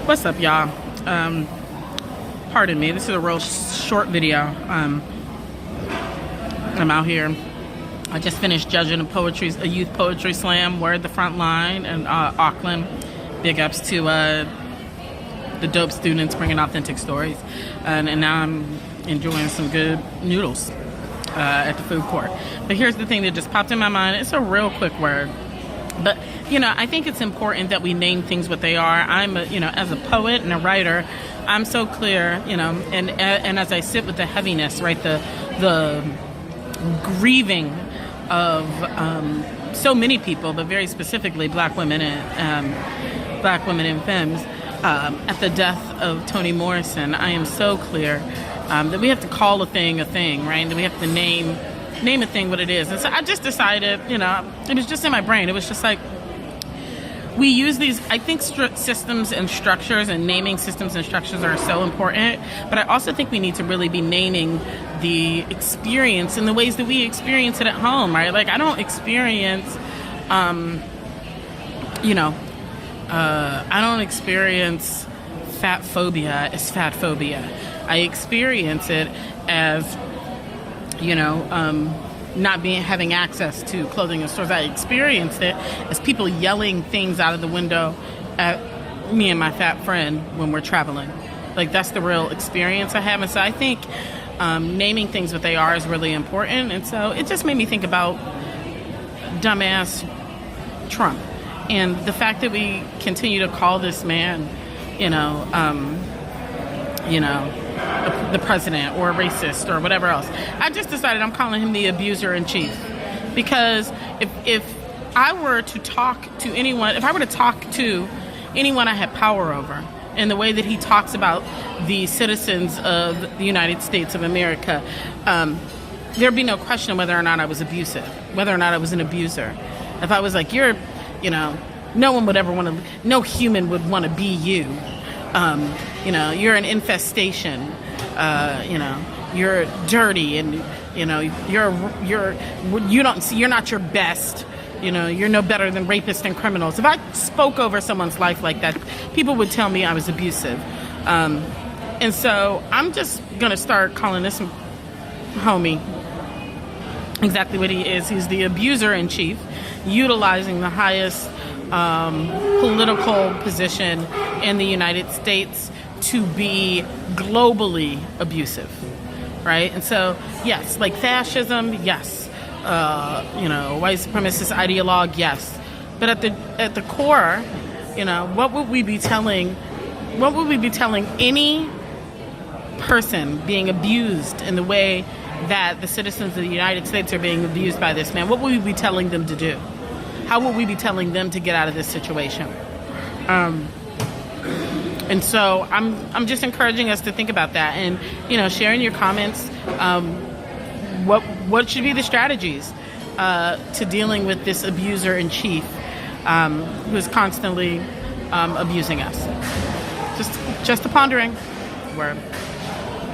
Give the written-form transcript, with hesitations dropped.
What's up, y'all? Pardon me, this is a real short video. I'm out here. I just finished judging a youth poetry slam. We're at the front line in Auckland. Big ups to the dope students bringing authentic stories. And now I'm enjoying some good noodles at the food court. But here's the thing that just popped in my mind. It's a real quick word. But, I think it's important that we name things what they are. As a poet and a writer, I'm so clear, and as I sit with the heaviness, right, the grieving of so many people, but very specifically Black women and femmes, at the death of Toni Morrison, I am so clear that we have to call a thing, right? That we have to name a thing what it is. And so I just decided, it was just in my brain. It was just like, we use these, I think systems and structures and naming systems and structures are so important, but I also think we need to really be naming the experience in the ways that we experience it at home, right? Like, I don't experience, I don't experience fat phobia as fat phobia. I experience it as, not having access to clothing in stores. I experienced it as people yelling things out of the window at me and my fat friend when we're traveling. Like, that's the real experience I have. And so I think naming things what they are is really important. And so it just made me think about dumbass Trump and the fact that we continue to call this man, the president or a racist or whatever else. I just decided I'm calling him the abuser in chief, because if I were to talk to anyone, I had power over, in the way that he talks about the citizens of the United States of America, there'd be no question whether or not I was abusive, whether or not I was an abuser. If I was like, no human would want to be you. You're an infestation. You're dirty, and you're not your best. You're no better than rapists and criminals. If I spoke over someone's life like that, people would tell me I was abusive. And so I'm just gonna start calling this homie exactly what he is. He's the abuser in chief, utilizing the highest political position in the United States to be globally abusive, right? And so, yes, like fascism, yes, white supremacist ideologue, yes, but at the core, what would we be telling any person being abused in the way that the citizens of the United States are being abused by this man? What would we be telling them to do? How would we be telling them to get out of this situation? And so I'm just encouraging us to think about that, and sharing your comments. What should be the strategies to dealing with this abuser in chief who is constantly abusing us? Just a pondering. Word.